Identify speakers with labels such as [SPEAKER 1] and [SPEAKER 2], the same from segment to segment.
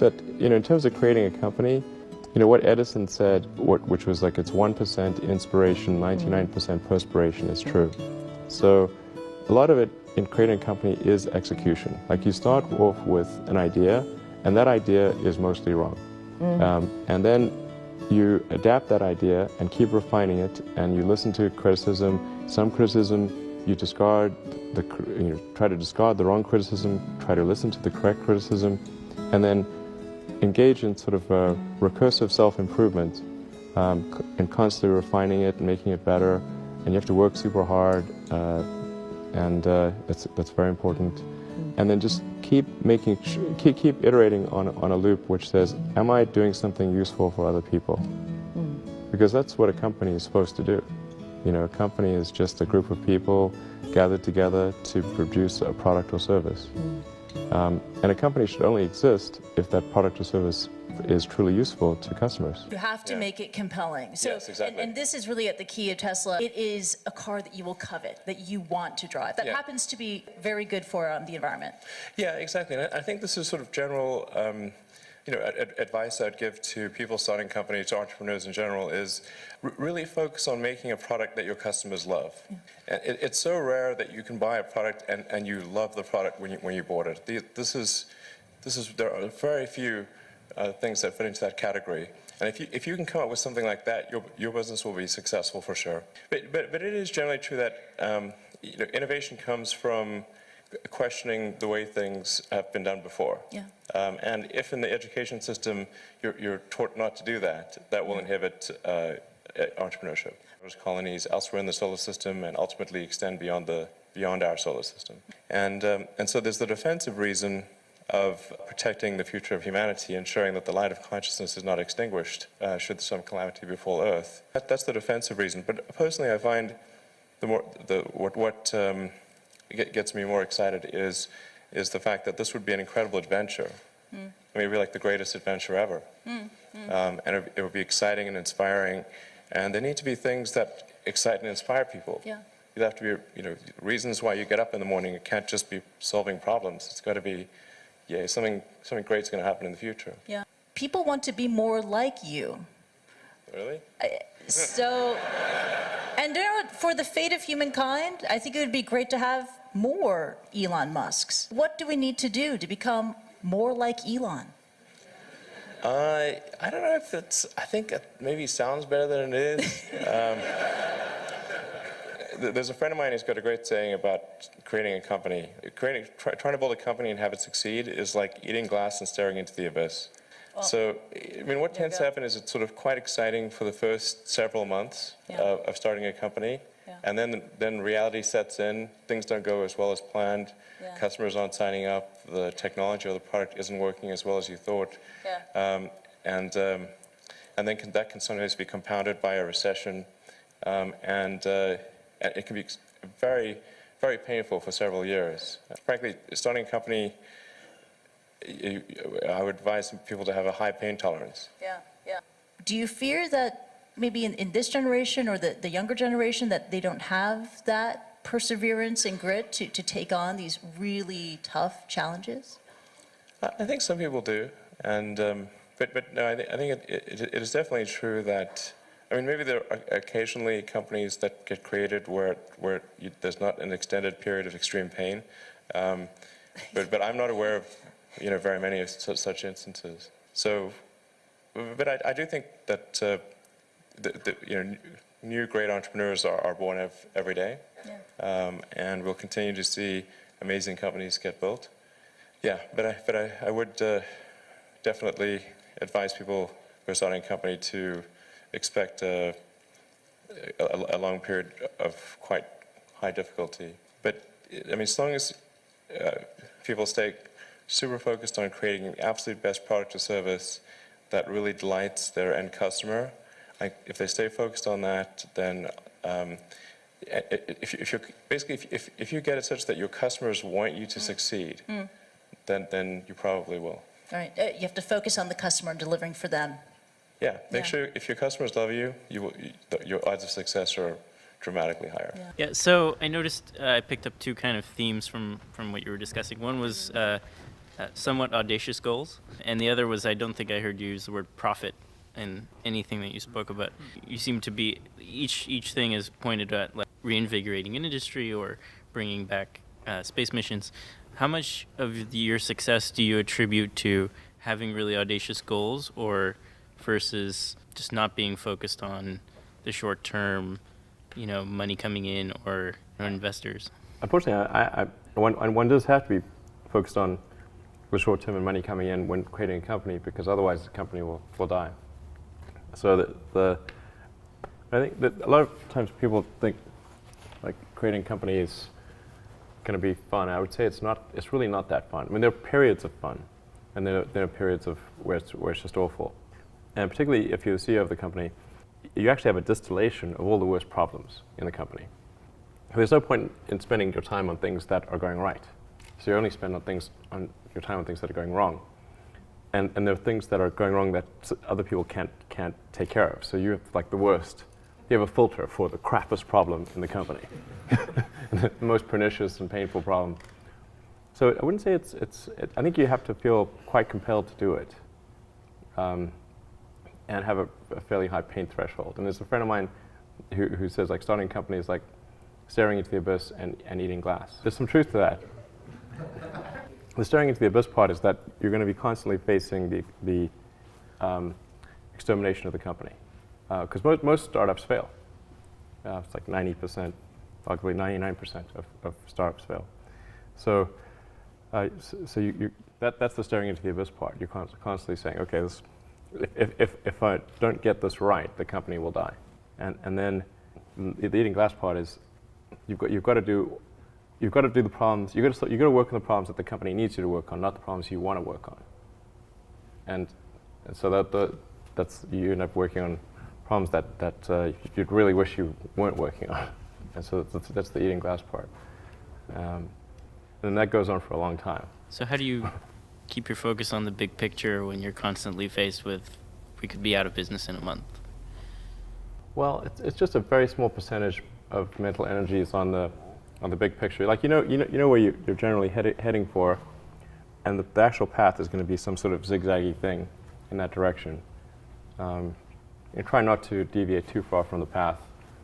[SPEAKER 1] that, in terms of creating a company, what Edison said, which was like it's 1% inspiration, 99% perspiration, is true. So a lot of it in creating a company is execution. Like you start off with an idea, and that idea is mostly wrong. And then you adapt that idea and keep refining it, and you listen to criticism. Some criticism you discard, try to discard the wrong criticism, try to listen to the correct criticism, and then engage in sort of recursive self-improvement and constantly refining it and making it better. And you have to work super hard, and that's very important. And then just keep iterating on a loop which says, am I doing something useful for other people? Because that's what a company is supposed to do. A company is just a group of people gathered together to produce a product or service. And a company should only exist if that product or service is truly useful to customers.
[SPEAKER 2] You have to make it compelling. So,
[SPEAKER 3] yes, exactly.
[SPEAKER 2] And this is really at the key of Tesla. It is a car that you will covet, that you want to drive. That happens to be very good for the environment.
[SPEAKER 3] Yeah, exactly. And I think this is sort of general advice I'd give to people starting companies, to entrepreneurs in general, is really focus on making a product that your customers love. And it's so rare that you can buy a product and you love the product when you bought it. There are very few things that fit into that category. And if you can come up with something like that, your business will be successful for sure. But it is generally true that innovation comes from questioning the way things have been done before. And if in the education system you're taught not to do that, that will inhibit entrepreneurship. There's colonies elsewhere in the solar system and ultimately extend beyond our solar system. And so there's the defensive reason of protecting the future of humanity, ensuring that the light of consciousness is not extinguished should some calamity befall Earth. That's the defensive reason. But personally, I find what gets me more excited is the fact that this would be an incredible adventure. Maybe like the greatest adventure ever. And it would be exciting and inspiring. And there need to be things that excite and inspire people. You have to be, reasons why you get up in the morning. It can't just be solving problems. It's got to be, something great's going to happen in the future.
[SPEAKER 2] People want to be more like you.
[SPEAKER 3] Really?
[SPEAKER 2] So, and for the fate of humankind, I think it would be great to have more Elon Musks. What do we need to do to become more like Elon?
[SPEAKER 3] I don't know if I think it maybe sounds better than it is. There's a friend of mine who's got a great saying about creating a company. Trying to build a company and have it succeed is like eating glass and staring into the abyss. Well, so, what tends to happen is it's sort of quite exciting for the first several months of starting a company. And then reality sets in, things don't go as well as planned, customers aren't signing up, the technology or the product isn't working as well as you thought. And then that can sometimes be compounded by a recession, and it can be very, very painful for several years. Frankly, starting a company, I would advise people to have a high pain tolerance.
[SPEAKER 2] Do you fear that maybe in this generation or the younger generation that they don't have that perseverance and grit to take on these really tough challenges?
[SPEAKER 3] I think some people do, and but no, I think it is definitely true that, maybe there are occasionally companies that get created where there's not an extended period of extreme pain, but I'm not aware of very many of such instances. So, but I do think that new great entrepreneurs are born every day, and we'll continue to see amazing companies get built. But I would definitely advise people who are starting a company to expect a long period of quite high difficulty. But as long as people stay super focused on creating the absolute best product or service that really delights their end customer, if they stay focused on that, then if you get it such that your customers want you to succead, then you probably will.
[SPEAKER 2] All right, you have to focus on the customer and delivering for them.
[SPEAKER 3] Make sure if your customers love you, your odds of success are dramatically higher.
[SPEAKER 4] So I noticed I picked up two kind of themes from what you were discussing. One was somewhat audacious goals. And the other was, I don't think I heard you use the word profit in anything that you spoke about. You seem to be, each thing is pointed at like reinvigorating an industry or bringing back space missions. How much of your success do you attribute to having really audacious goals, or versus just not being focused on the short term, money coming in or investors?
[SPEAKER 1] Unfortunately, one does have to be focused on the short term and money coming in when creating a company, because otherwise the company will die. So I think that a lot of times people think like creating a company is going to be fun. I would say it's not. It's really not that fun. I mean, there are periods of fun, and there are periods of where it's just awful. And particularly if you're the CEO of the company, you actually have a distillation of all the worst problems in the company. There's no point in spending your time on things that are going right. So you only spend your time on things that are going wrong. And there are things that are going wrong that other people can't take care of. So you have like the worst. You have a filter for the crappiest problem in the company, the most pernicious and painful problem. So I wouldn't say I think you have to feel quite compelled to do it, and have a fairly high pain threshold. And there's a friend of mine who says like starting a company is like staring into the abyss and eating glass. There's some truth to that. The staring into the abyss part is that you're going to be constantly facing the extermination of the company, because most startups fail. It's like 90%, arguably 99% of startups fail. So, that's the staring into the abyss part. You're constantly saying, okay, if I don't get this right, the company will die. And then the eating glass part is you've got to do the problems. You've got to work on the problems that the company needs you to work on, not the problems you want to work on. And so that's you end up working on problems that you'd really wish you weren't working on. And so that's the eating glass part. And that goes on for a long time.
[SPEAKER 4] So how do you keep your focus on the big picture when you're constantly faced with, we could be out of business in a month?
[SPEAKER 1] Well, it's just a very small percentage of mental energy is on the big picture. Like you know where you're generally heading for, and the actual path is going to be some sort of zigzaggy thing in that direction. And try not to deviate too far from the path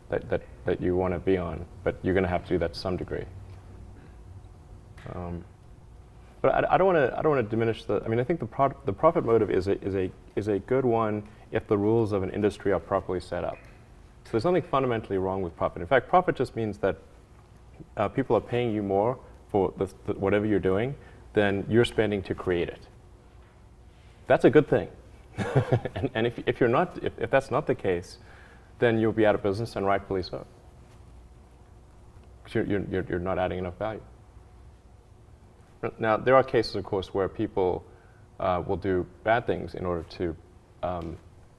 [SPEAKER 1] that you want to be on, but you're going to have to do that to some degree. But I don't want to diminish the. I mean, I think the profit motive is a good one if the rules of an industry are properly set up. So there's nothing fundamentally wrong with profit. In fact, profit just means that people are paying you more for whatever you're doing than you're spending to create it. That's a good thing. and if that's not the case, then you'll be out of business, and rightfully so. Because you're not adding enough value. Now, there are cases, of course, where people will do bad things in order to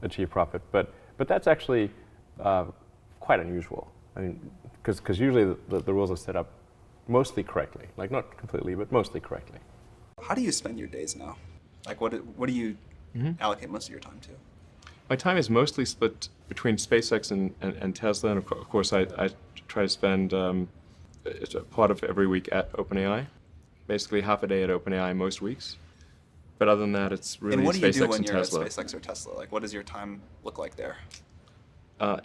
[SPEAKER 1] achieve profit, but that's actually quite unusual. I mean, because usually the rules are set up mostly correctly, like not completely, but mostly correctly.
[SPEAKER 5] How do you spend your days now? Like, what do you allocate most of your time to?
[SPEAKER 3] My time is mostly split between SpaceX and Tesla, and of course I try to spend a part of every week at OpenAI. Basically half a day at OpenAI most weeks. But other than that, it's really SpaceX and Tesla.
[SPEAKER 5] And what do you do when you're at SpaceX or Tesla? Like, what does your time look like there?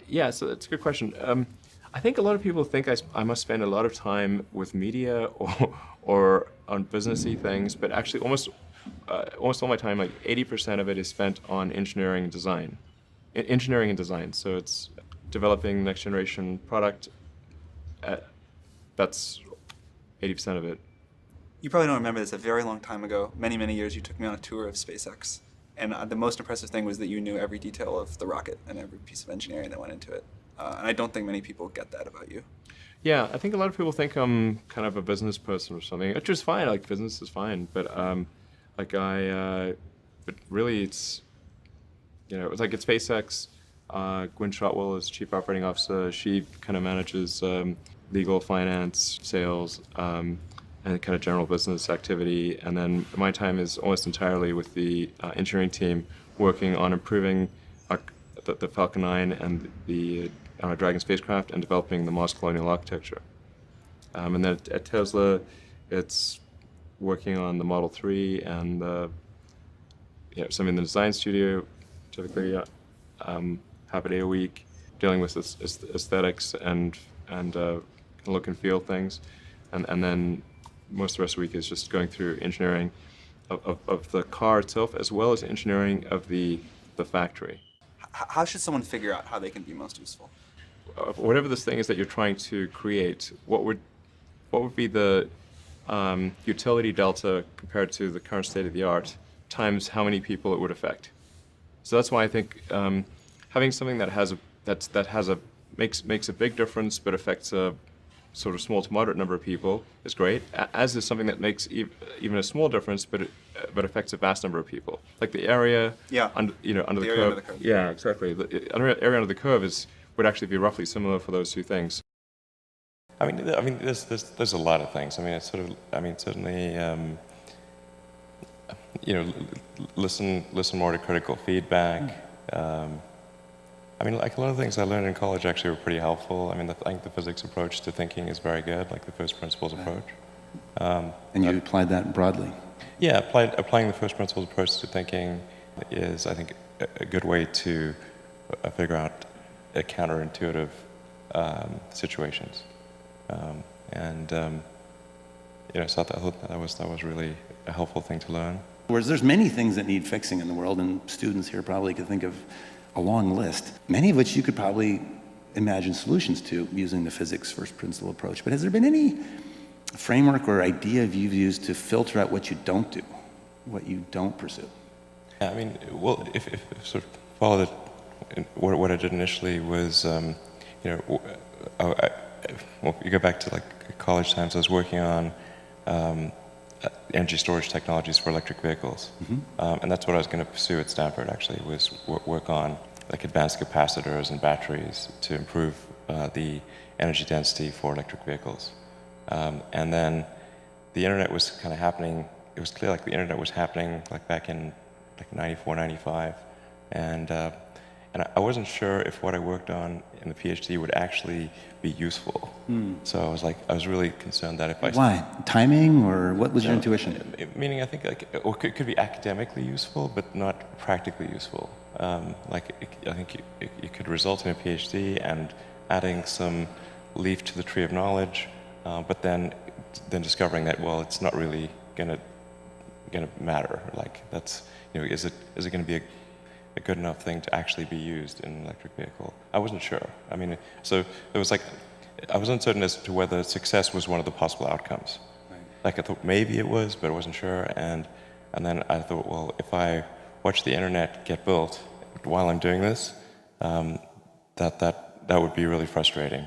[SPEAKER 3] Yeah, so that's a good question. I think a lot of people think I must spend a lot of time with media or on businessy things, but actually almost all my time, like 80% of it is spent on engineering and design. Engineering and design, so it's developing next generation product. That's 80% of it.
[SPEAKER 5] You probably don't remember this, a very long time ago, many, many years, you took me on a tour of SpaceX. And the most impressive thing was that you knew every detail of the rocket and every piece of engineering that went into it. And I don't think many people get that about you.
[SPEAKER 3] Yeah, I think a lot of people think I'm kind of a business person or something, which is fine. Like, business is fine, but but really it's like at SpaceX, Gwynne Shotwell is Chief Operating Officer. She kind of manages legal, finance, sales, and kind of general business activity. And then my time is almost entirely with the engineering team, working on improving the Falcon 9 and the Dragon spacecraft and developing the Mars colonial architecture. And then at Tesla, it's
[SPEAKER 1] working on the Model 3 and so I'm in the design studio, typically half a day a week, dealing with aesthetics and look and feel things, and then most of the rest of the week is just going through engineering of the car itself, as well as engineering of the factory.
[SPEAKER 5] How should someone figure out how they can be most useful?
[SPEAKER 1] Whatever this thing is that you're trying to create, what would be the utility delta compared to the current state of the art times how many people it would affect? So that's why I think having something that makes a big difference but affects a sort of small to moderate number of people is great, as is something that makes even a small difference but affects a vast number of people. Like the area under the curve.
[SPEAKER 5] Under the curve.
[SPEAKER 1] Yeah, exactly. The area under the curve would actually be roughly similar for those two things.
[SPEAKER 3] I mean, there's a lot of things. I mean, it's certainly, listen more to critical feedback. I mean, like a lot of things I learned in college actually were pretty helpful. I mean, I think the physics approach to thinking is very good, like the first principles approach.
[SPEAKER 6] And you applied that broadly?
[SPEAKER 3] Yeah, applying the first principles approach to thinking is, I think, a good way to figure out counterintuitive situations. So I thought that was really a helpful thing to learn.
[SPEAKER 6] Whereas there's many things that need fixing in the world, and students here probably could think of a long list, many of which you could probably imagine solutions to using the physics first principle approach. But has there been any framework or idea you've used to filter out what you don't do, what you don't pursue?
[SPEAKER 3] Yeah, I mean, well, if sort of follow what I did initially was, well, you go back to like college times, I was working on energy storage technologies for electric vehicles. And that's what I was going to pursue at Stanford, actually, was work on like advanced capacitors and batteries to improve the energy density for electric vehicles. And then the internet was kind of happening. It was clear like the internet was happening like back in like 94, 95. And I wasn't sure if what I worked on in the PhD would actually be useful. So I was really concerned that if I...
[SPEAKER 6] Why? Timing, or what was your intuition?
[SPEAKER 3] Meaning, I think it could be academically useful, but not practically useful. I think it could result in a PhD and adding some leaf to the tree of knowledge, but then discovering that, well, it's not really gonna matter. Like that's, is it going to be a good enough thing to actually be used in an electric vehicle? I wasn't sure. I mean, so it was like, I was uncertain as to whether success was one of the possible outcomes. Right. Like I thought maybe it was, but I wasn't sure. And then I thought, well, if I watch the internet get built while I'm doing this, that would be really frustrating.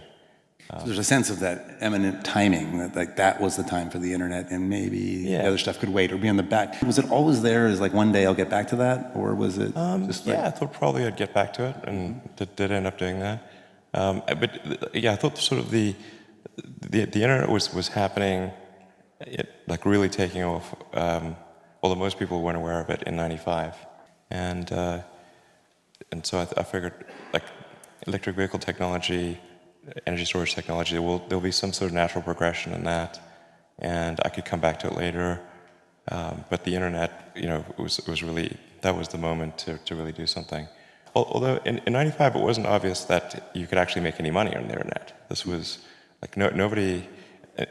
[SPEAKER 6] So there's a sense of that eminent timing, that like that was the time for the internet, and maybe the other stuff could wait or be on the back. Was it always there as like one day I'll get back to that, or was it just like...
[SPEAKER 3] Yeah, I thought probably I'd get back to it, and did end up doing that. But yeah, I thought sort of the internet was happening, like really taking off, although most people weren't aware of it in '95, and so I figured like electric vehicle technology, energy storage technology, there'll be some sort of natural progression in that, and I could come back to it later. But the internet, was really, that was the moment to really do something. Although in '95 it wasn't obvious that you could actually make any money on the internet. This was like nobody,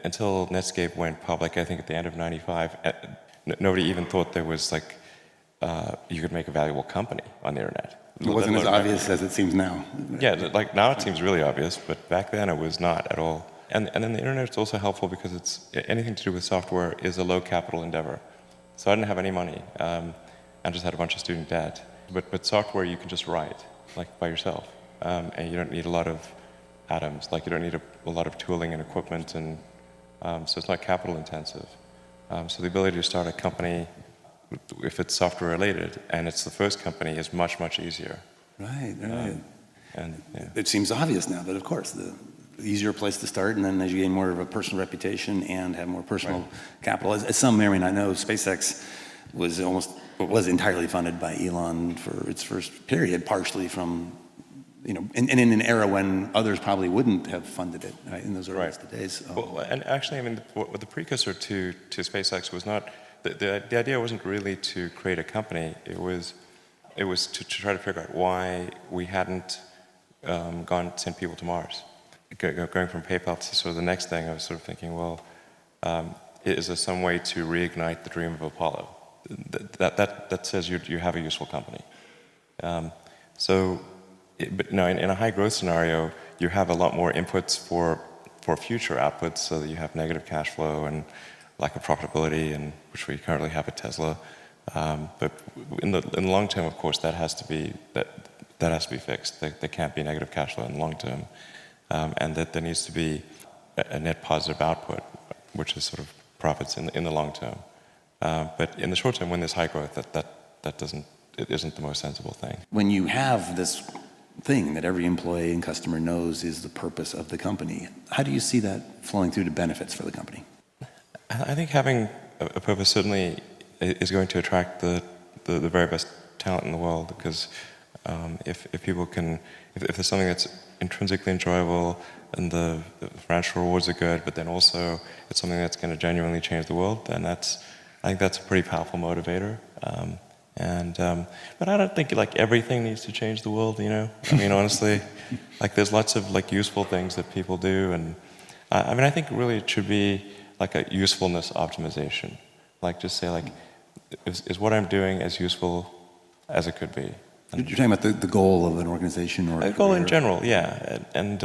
[SPEAKER 3] until Netscape went public, I think at the end of '95, nobody even thought there was like you could make a valuable company on the internet.
[SPEAKER 6] It wasn't as obvious as it seems now.
[SPEAKER 3] Yeah, like now it seems really obvious, but back then it was not at all. And then the internet is also helpful because it's anything to do with software is a low capital endeavor. So I didn't have any money. I just had a bunch of student debt. But software you can just write, like by yourself, and you don't need a lot of atoms. Like you don't need a lot of tooling and equipment, and so it's not capital intensive. So the ability to start a company, if it's software related, and it's the first company, is much, much easier.
[SPEAKER 6] Right.
[SPEAKER 3] And yeah.
[SPEAKER 6] It seems obvious now, but of course, the easier place to start, and then as you gain more of a personal reputation and have more personal capital, as some may or may not know, SpaceX was entirely funded by Elon for its first period, partially from and in an era when others probably wouldn't have funded it, right, in those earliest days.
[SPEAKER 3] Well, and actually, I mean, the precursor to SpaceX was not, the idea wasn't really to create a company. It was to try to figure out why we hadn't sent people to Mars. Going from PayPal to sort of the next thing, I was sort of thinking, well, is there some way to reignite the dream of Apollo? That says you have a useful company. But no, in a high growth scenario, you have a lot more inputs for future outputs, so that you have negative cash flow and lack of profitability, and which we currently have at Tesla. But in the long term, of course, that has to be fixed. There can't be negative cash flow in the long term, and that there needs to be a net positive output, which is sort of profits in the long term. But in the short term, when there's high growth, it isn't the most sensible thing.
[SPEAKER 6] When you have this thing that every employee and customer knows is the purpose of the company, how do you see that flowing through to benefits for the company?
[SPEAKER 3] I think having a purpose certainly is going to attract the very best talent in the world, because if there's something that's intrinsically enjoyable and the financial rewards are good, but then also it's something that's going to genuinely change the world, then I think that's a pretty powerful motivator. But I don't think like everything needs to change the world, I mean, honestly, like there's lots of like useful things that people do, and I mean, I think really it should be like a usefulness optimization. Like just say like, is what I'm doing as useful as it could be?
[SPEAKER 6] You're talking about the goal of an organization or a
[SPEAKER 3] goal
[SPEAKER 6] career?
[SPEAKER 3] in general, yeah, and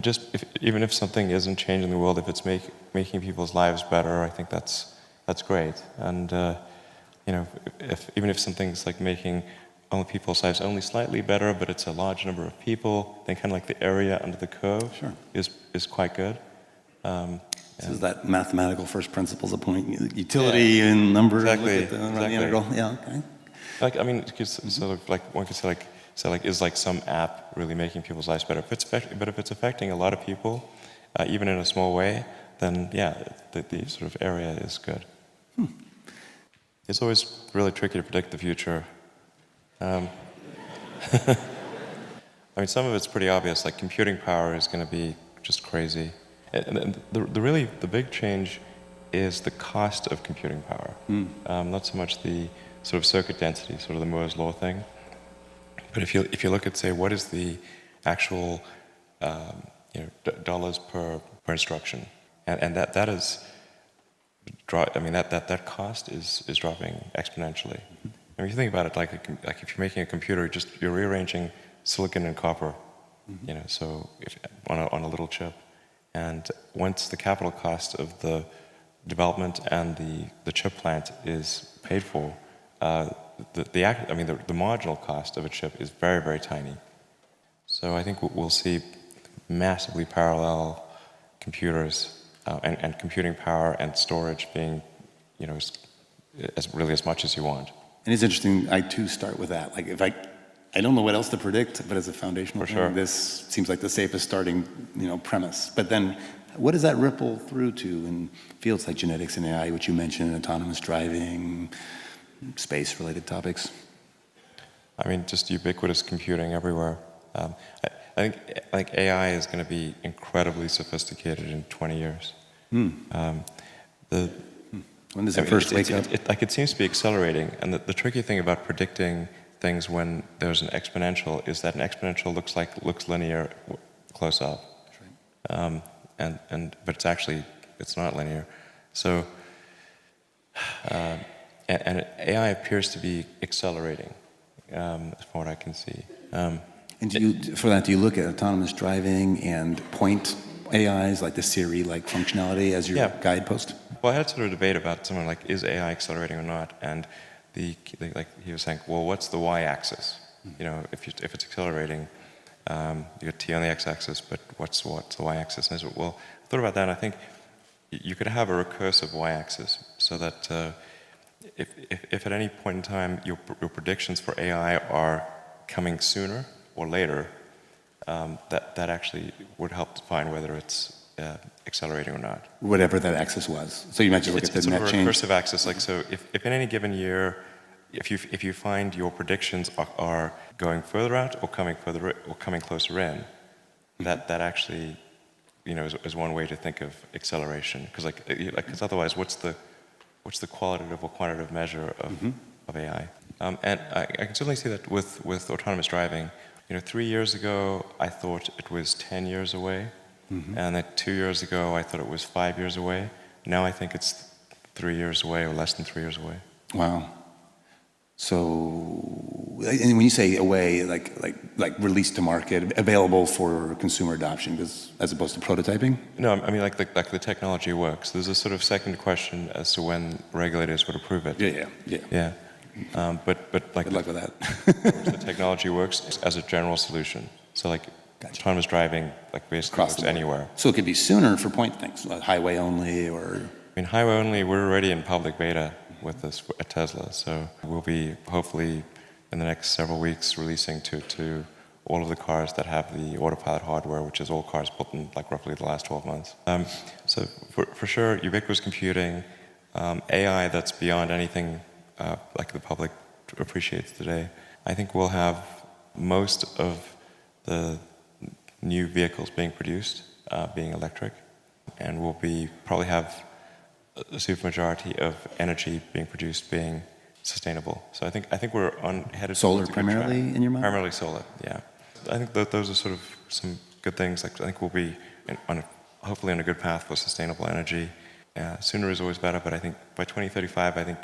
[SPEAKER 3] just even if something isn't changing the world, if it's making people's lives better, I think that's great, and. Even if something's like making only people's lives only slightly better, but it's a large number of people, then kind of like the area under the curve is quite good.
[SPEAKER 6] So is that mathematical first principles of point utility and numbers?
[SPEAKER 3] Exactly.
[SPEAKER 6] The integral? Yeah. Okay.
[SPEAKER 3] Like I mean, sort of like one could say is like some app really making people's lives better? If it's affecting a lot of people, even in a small way, then yeah, the sort of area is good. It's always really tricky to predict the future. I mean, some of it's pretty obvious, like computing power is going to be just crazy. And the big change is the cost of computing power. Not so much the sort of circuit density, sort of the Moore's law thing. But if you look at, say, what is the actual dollars per instruction, and that is. I mean that cost is dropping exponentially. I mean, if you think about it, like if you're making a computer, you're rearranging silicon and copper, so on a little chip, and once the capital cost of the development and the chip plant is paid for, the marginal cost of a chip is very, very tiny. So I think we'll see massively parallel computers. And computing power and storage being, as much as you want.
[SPEAKER 6] And it's interesting. I too start with that. Like if I don't know what else to predict, but as a foundational thing, this seems like the safest starting, premise. But then, what does that ripple through to in fields like genetics and AI, which you mentioned, autonomous driving, space-related topics?
[SPEAKER 3] I mean, just ubiquitous computing everywhere. I think AI is going to be incredibly sophisticated in 20 years.
[SPEAKER 6] When does it first wake up?
[SPEAKER 3] It seems to be accelerating, and the tricky thing about predicting things when there's an exponential is that an exponential looks linear close up, but it's not linear. So, and AI appears to be accelerating, from what I can see.
[SPEAKER 6] And do you look at autonomous driving and point AIs like the Siri-like functionality as your guidepost?
[SPEAKER 3] Well, I had sort of a debate about something like, is AI accelerating or not? And like he was saying, well, what's the y-axis? If it's accelerating, you get t on the x-axis, but what's the y-axis? And I said, well, I thought about that, and I think you could have a recursive y-axis, so that if at any point in time your predictions for AI are coming sooner or later, that actually would help define whether it's accelerating or not.
[SPEAKER 6] Whatever that axis was. So you mentioned look at the net change.
[SPEAKER 3] It's sort of a recursive axis. Like, so if in any given year if you find your predictions are going further out or coming closer in, that actually, is one way to think of acceleration. Because otherwise, what's the qualitative or quantitative measure of AI? And I can certainly see that with autonomous driving. 3 years ago, I thought it was 10 years away. And then 2 years ago, I thought it was 5 years away. Now I think it's 3 years away or less than 3 years away.
[SPEAKER 6] Wow. So, and when you say away, like released to market, available for consumer adoption, as opposed to prototyping?
[SPEAKER 3] No, I mean like the technology works. There's a sort of second question as to when regulators would approve it.
[SPEAKER 6] Yeah.
[SPEAKER 3] But like
[SPEAKER 6] Good luck with that.
[SPEAKER 3] the technology works as a general solution. So like autonomous driving, like basically works anywhere.
[SPEAKER 6] So it could be sooner for point things, like highway only, or.
[SPEAKER 3] I mean, highway only. We're already in public beta with this at Tesla, so we'll be hopefully in the next several weeks releasing to all of the cars that have the autopilot hardware, which is all cars built in like roughly the last 12 months. So for sure, ubiquitous computing, AI that's beyond anything like the public appreciates today. I think we'll have most of the new vehicles being produced being electric, and we'll probably have a supermajority of energy being produced being sustainable. So I think we're headed
[SPEAKER 6] solar
[SPEAKER 3] towards a good
[SPEAKER 6] primarily
[SPEAKER 3] track.
[SPEAKER 6] in your mind?
[SPEAKER 3] Primarily solar, yeah. I think that those are sort of some good things. Like I think we'll be hopefully on a good path for sustainable energy. Sooner is always better, but I think by 2035, I think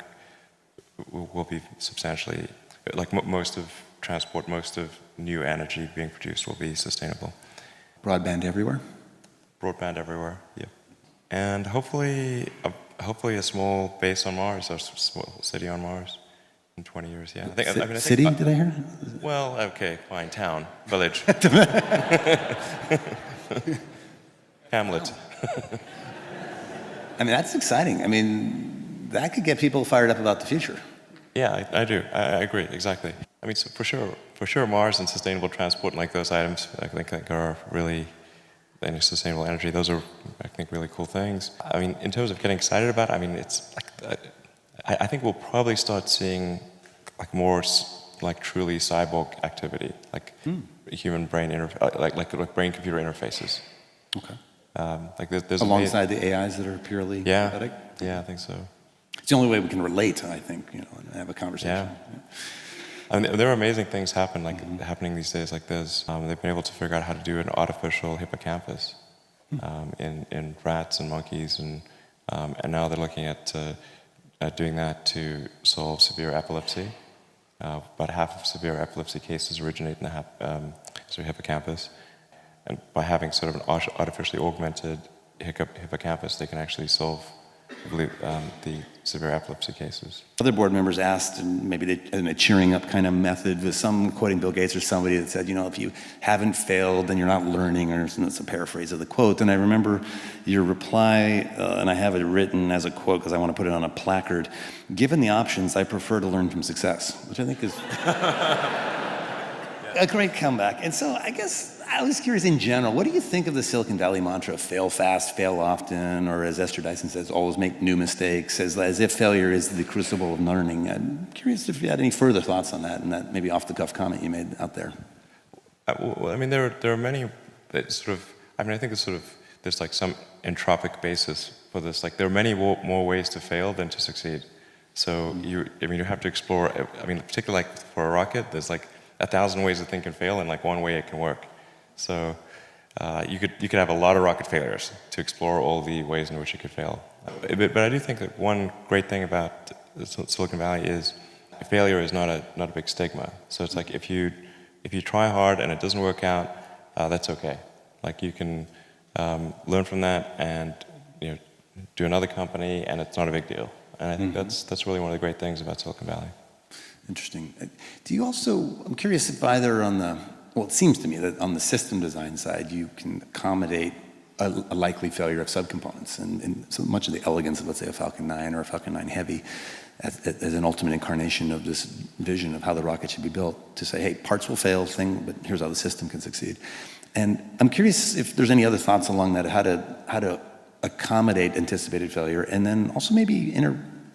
[SPEAKER 3] we'll be substantially like most of transport, most of new energy being produced will be sustainable.
[SPEAKER 6] Broadband everywhere?
[SPEAKER 3] Broadband everywhere, yeah. And hopefully a small base on Mars, or a small city on Mars in 20 years, yeah. I think
[SPEAKER 6] City, did I hear?
[SPEAKER 3] Well, okay, fine, town, village. Hamlet.
[SPEAKER 6] I mean, that's exciting. I mean, that could get people fired up about the future.
[SPEAKER 3] Yeah, I do. I agree, exactly. I mean, so for sure, Mars and sustainable transport and like those items, I think are really, and sustainable energy, those are, I think, really cool things. I mean, in terms of getting excited about it, I mean, it's like, I think we'll probably start seeing like more like truly cyborg activity, like human brain like brain-computer interfaces.
[SPEAKER 6] Okay.
[SPEAKER 3] Like there's
[SPEAKER 6] alongside the AIs that are purely synthetic?
[SPEAKER 3] Yeah, I think so.
[SPEAKER 6] It's the only way we can relate, I think, and have a conversation.
[SPEAKER 3] Yeah. I mean, there are amazing things happening these days. Like they've been able to figure out how to do an artificial hippocampus in rats and monkeys, and now they're looking at doing that to solve severe epilepsy. About half of severe epilepsy cases originate in the hippocampus, and by having sort of an artificially augmented hippocampus, they can actually solve, I believe, the severe epilepsy cases.
[SPEAKER 6] Other board members asked, and maybe in a cheering up kind of method, with some quoting Bill Gates or somebody that said, if you haven't failed, then you're not learning, or it's a paraphrase of the quote. And I remember your reply, and I have it written as a quote because I want to put it on a placard. Given the options, I prefer to learn from success, which I think is a great comeback. And so I guess I was curious in general, what do you think of the Silicon Valley mantra, fail fast, fail often, or as Esther Dyson says, always make new mistakes, as if failure is the crucible of learning? I'm curious if you had any further thoughts on that, and that maybe off-the-cuff comment you made out there.
[SPEAKER 3] Well, I mean, there are many that sort of, I mean, I think there's like some entropic basis for this. Like there are many more ways to fail than to succeed. So you have to explore, I mean, particularly like for a rocket, there's like 1,000 ways to think and fail, and like one way it can work. So you could have a lot of rocket failures to explore all the ways in which it could fail. But I do think that one great thing about Silicon Valley is failure is not a big stigma. So it's like if you try hard and it doesn't work out, that's okay. Like you can learn from that and do another company, and it's not a big deal. And I think that's really one of the great things about Silicon Valley.
[SPEAKER 6] Interesting. Do you also, I'm curious if either well, it seems to me that on the system design side, you can accommodate a likely failure of subcomponents, and so much of the elegance of, let's say, a Falcon 9 or a Falcon 9 Heavy as an ultimate incarnation of this vision of how the rocket should be built, to say, hey, parts will fail, but here's how the system can succeed. And I'm curious if there's any other thoughts along that, how to accommodate anticipated failure, and then also maybe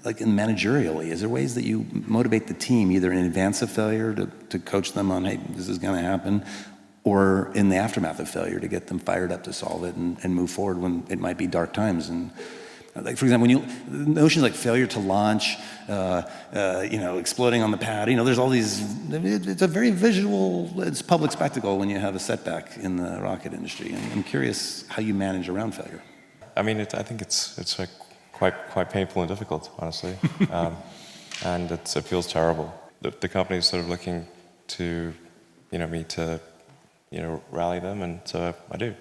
[SPEAKER 6] like in managerially, is there ways that you motivate the team either in advance of failure to coach them on, hey, this is going to happen, or in the aftermath of failure to get them fired up to solve it and move forward when it might be dark times? And like, for example, notions like failure to launch, exploding on the pad, there's all these, it's a very visual, it's public spectacle when you have a setback in the rocket industry. And I'm curious how you manage around failure.
[SPEAKER 1] I mean, I think it's like quite painful and difficult, honestly. And it feels terrible. The company is sort of looking to, me to, rally them, and so I do.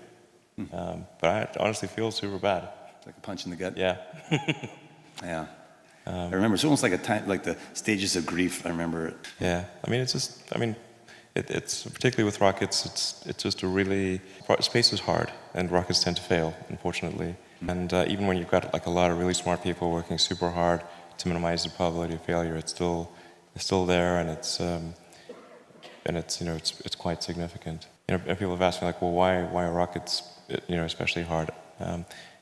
[SPEAKER 1] But I honestly feel super bad.
[SPEAKER 6] Like a punch in the gut?
[SPEAKER 1] Yeah.
[SPEAKER 6] Yeah. I remember, it's almost like a time, like the stages of grief, I remember it.
[SPEAKER 1] Yeah. I mean, it's particularly with rockets, it's just space is hard, and rockets tend to fail, unfortunately. And even when you've got like a lot of really smart people working super hard to minimize the probability of failure, it's still there, and it's quite significant. And people have asked me like, well, why are rockets, especially hard?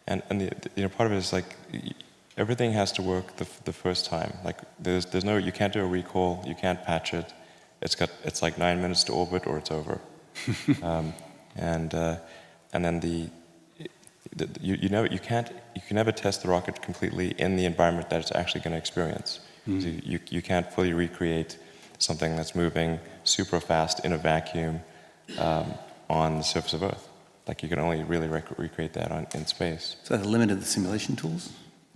[SPEAKER 1] And the part of it is like everything has to work the first time. Like there's no, you can't do a recall, you can't patch it. It's like 9 minutes to orbit or it's over. And then you can never test the rocket completely in the environment that it's actually going to experience. So you can't fully recreate something that's moving super fast in a vacuum on the surface of Earth. Like you can only really recreate that in space.
[SPEAKER 6] Is that a limit of the simulation tools?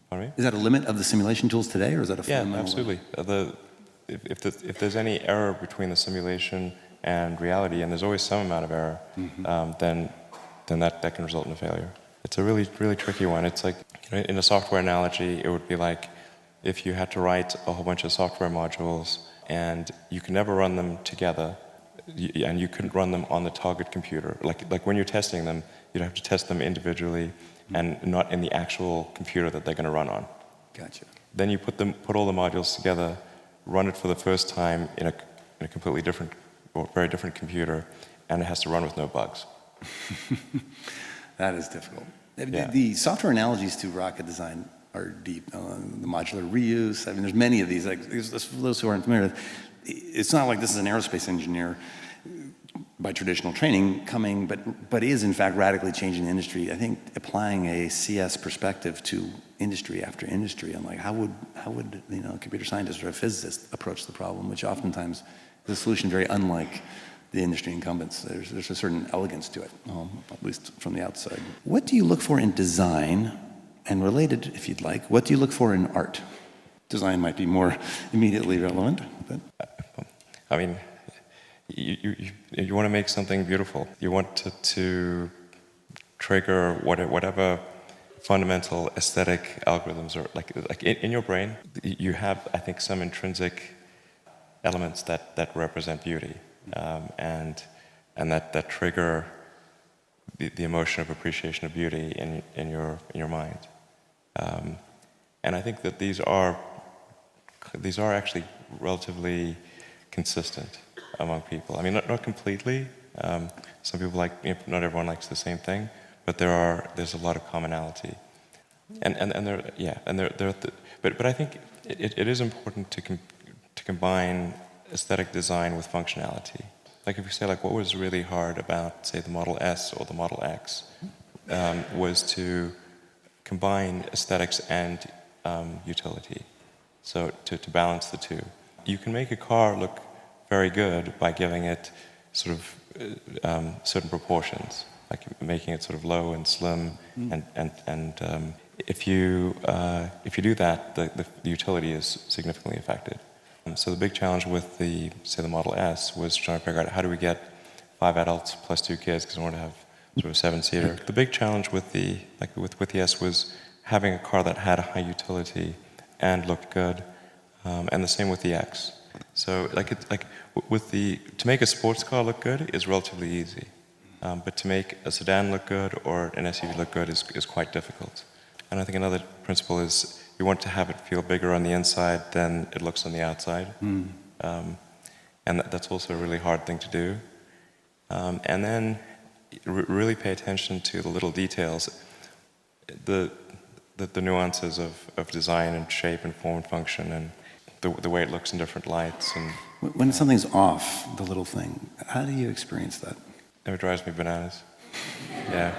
[SPEAKER 1] Pardon me?
[SPEAKER 6] Is that a limit of the simulation tools today, or is that a fundamental?
[SPEAKER 1] Yeah, absolutely. If there's any error between the simulation and reality, and there's always some amount of error, then that can result in a failure. It's a really, really tricky one. It's like, in a software analogy, it would be like if you had to write a whole bunch of software modules and you can never run them together, and you couldn't run them on the target computer. Like when you're testing them, you'd have to test them individually and not in the actual computer that they're going to run on.
[SPEAKER 6] Gotcha.
[SPEAKER 1] Then you put all the modules together, run it for the first time in a completely different or very different computer, and it has to run with no bugs.
[SPEAKER 6] That is difficult.
[SPEAKER 1] Yeah.
[SPEAKER 6] The software analogies to rocket design are deep. The modular reuse. I mean, there's many of these. Like those who aren't familiar, it's not like this is an aerospace engineer by traditional training coming, but is in fact radically changing the industry. I think applying a CS perspective to industry after industry, and like how would a computer scientist or a physicist approach the problem, which oftentimes is a solution very unlike the industry incumbents. There's a certain elegance to it, at least from the outside. What do you look for in design? And related, if you'd like, what do you look for in art? Design might be more immediately relevant, but
[SPEAKER 1] I mean, you want to make something beautiful. You want to trigger whatever fundamental aesthetic algorithms are like in your brain. You have, I think, some intrinsic elements that represent beauty, and that trigger the emotion of appreciation of beauty in your mind. And I think that these are actually relatively consistent among people. I mean, not completely. Some people not everyone likes the same thing, but there's a lot of commonality. But I think it is important to combine aesthetic design with functionality. Like if you say what was really hard about, say, the Model S or the Model X, was to combine aesthetics and utility. So to balance the two. You can make a car look very good by giving it sort of certain proportions, like making it sort of low and slim, and if you do that, the utility is significantly affected. So the big challenge with the Model S was trying to figure out how do we get 5 adults plus 2 kids, because we want to have sort of a 7-seater. The big challenge with the S was having a car that had a high utility and looked good, and the same with the X. So to make a sports car look good is relatively easy, but to make a sedan look good or an SUV look good is quite difficult. And I think another principle is you want to have it feel bigger on the inside than it looks on the outside, and that's also a really hard thing to do. And then really pay attention to the little details.
[SPEAKER 3] the nuances of design and shape and form and function and the way it looks in different lights. And
[SPEAKER 6] When something's off, the little thing, how do you experience that?
[SPEAKER 3] it drives me bananas. Yeah.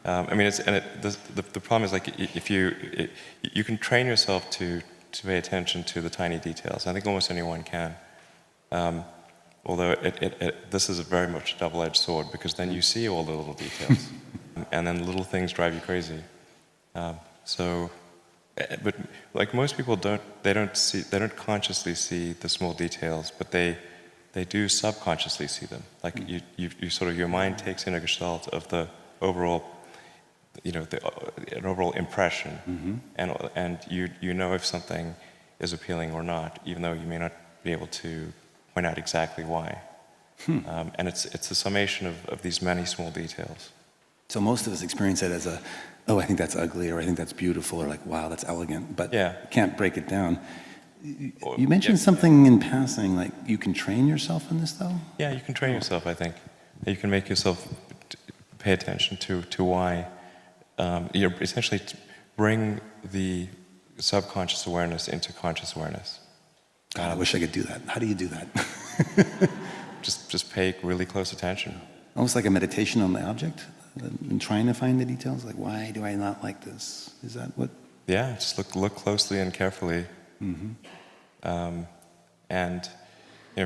[SPEAKER 3] I mean, the problem is like if you can train yourself to pay attention to the tiny details. I think almost anyone can. Although this is a very much a double-edged sword because then you see all the little details, and then little things drive you crazy. But like most people they don't consciously see the small details, but they do subconsciously see them. Like you sort of your mind takes in a gestalt of the overall, an overall impression, and you know if something is appealing or not, even though you may not be able to point out exactly why. And it's a summation of these many small details.
[SPEAKER 6] So most of us experience it as oh, I think that's ugly, or I think that's beautiful, or like, wow, that's elegant, but
[SPEAKER 3] Yeah.
[SPEAKER 6] you can't break it down. You mentioned something in passing, like you can train yourself in this, though?
[SPEAKER 3] Yeah, you can train yourself, I think. You can make yourself pay attention to why. You're essentially bring the subconscious awareness into conscious awareness.
[SPEAKER 6] God, I wish I could do that. How do you do that?
[SPEAKER 3] Just pay really close attention.
[SPEAKER 6] Almost like a meditation on the object, and trying to find the details, like, why do I not like this? Is that what?
[SPEAKER 3] Yeah, just look closely and carefully. And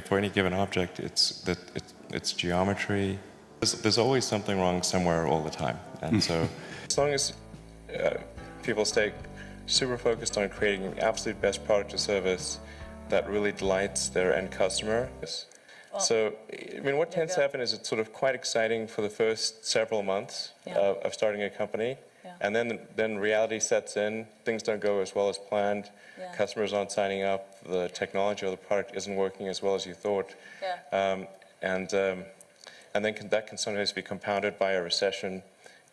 [SPEAKER 3] for any given object, it's geometry. There's always something wrong somewhere all the time, and so as long as people stay super focused on creating an absolute best product or service that really delights their end customer. So, I mean, what tends to happen is it's sort of quite exciting for the first several months of starting a company.
[SPEAKER 2] Yeah.
[SPEAKER 3] And then reality sets in, things don't go as well as planned, customers aren't signing up, the technology or the product isn't working as well as you thought. And then that can sometimes be compounded by a recession,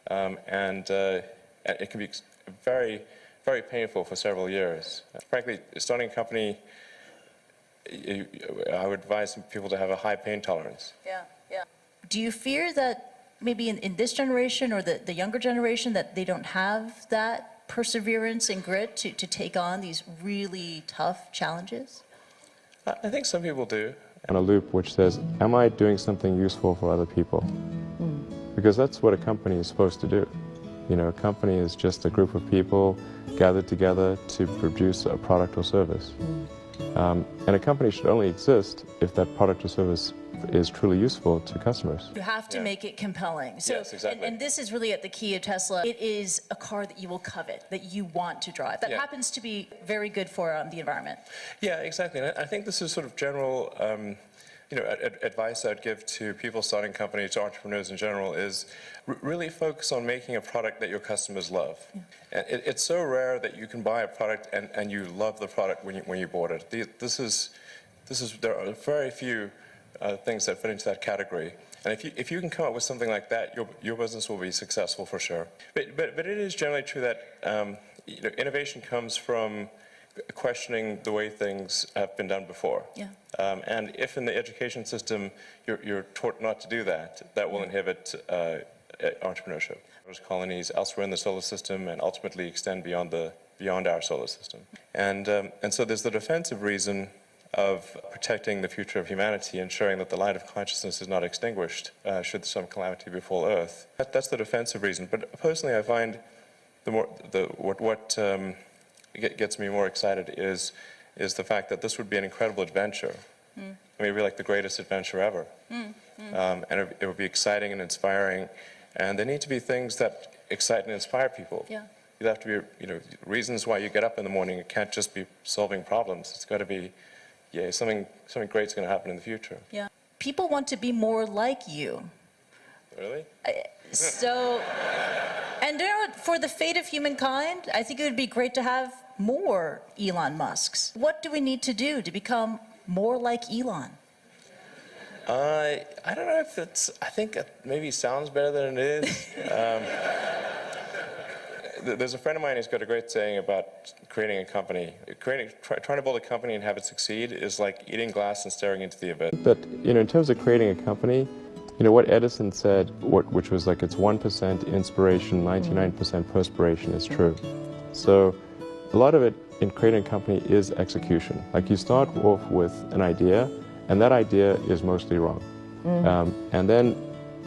[SPEAKER 3] and it can be very, very painful for several years. Frankly, starting a company, I would advise people to have a high pain tolerance.
[SPEAKER 2] Do you fear that maybe in this generation or the younger generation that they don't have that perseverance and grit to take on these really tough challenges?
[SPEAKER 3] I think some people do.
[SPEAKER 1] And a loop which says, am I doing something useful for other people? Because that's what a company is supposed to do. A company is just a group of people gathered together to produce a product or service. And a company should only exist if that product or service is truly useful to customers.
[SPEAKER 2] You have to make it compelling. So,
[SPEAKER 3] Yes, exactly.
[SPEAKER 2] and this is really at the key of Tesla. It is a car that you will covet, that you want to drive. That happens to be very good for the environment.
[SPEAKER 3] Yeah, exactly. And I think this is sort of general, advice I'd give to people starting companies, to entrepreneurs in general, is really focus on making a product that your customers love. And it's so rare that you can buy a product and you love the product when you bought it. There are very few things that fit into that category. And if you can come up with something like that, your business will be successful for sure. But it is generally true that innovation comes from questioning the way things have been done before. And if in the education system you're taught not to do that, that will inhibit entrepreneurship. There's colonies elsewhere in the solar system and ultimately extend beyond our solar system. And so there's the defensive reason of protecting the future of humanity, ensuring that the light of consciousness is not extinguished should some calamity befall Earth. That's the defensive reason. But personally, I find what gets me more excited is the fact that this would be an incredible adventure. I mean, it'd be like the greatest adventure ever. And it would be exciting and inspiring. And there need to be things that excite and inspire people. There have to be, reasons why you get up in the morning. It can't just be solving problems. It's got to be, something great's going to happen in the future.
[SPEAKER 2] People want to be more like you.
[SPEAKER 3] Really?
[SPEAKER 2] So, and for the fate of humankind, I think it would be great to have more Elon Musks. What do we need to do to become more like Elon?
[SPEAKER 3] I don't know if I think it maybe sounds better than it is. There's a friend of mine who's got a great saying about creating a company. Trying to build a company and have it succeed is like eating glass and staring into the abyss.
[SPEAKER 1] But, in terms of creating a company, what Edison said, which was like it's 1% inspiration, 99% perspiration is true. So a lot of it in creating a company is execution. Like you start off with an idea, and that idea is mostly wrong. And then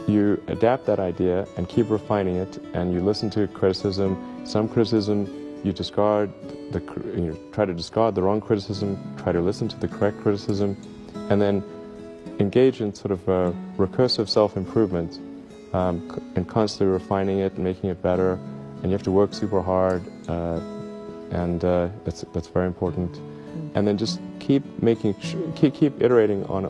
[SPEAKER 1] you adapt that idea and keep refining it, and you listen to criticism. Some criticism you discard, you try to discard the wrong criticism, try to listen to the correct criticism, and then engage in sort of a recursive self-improvement and constantly refining it and making it better. And you have to work super hard, and that's very important. And then just keep iterating on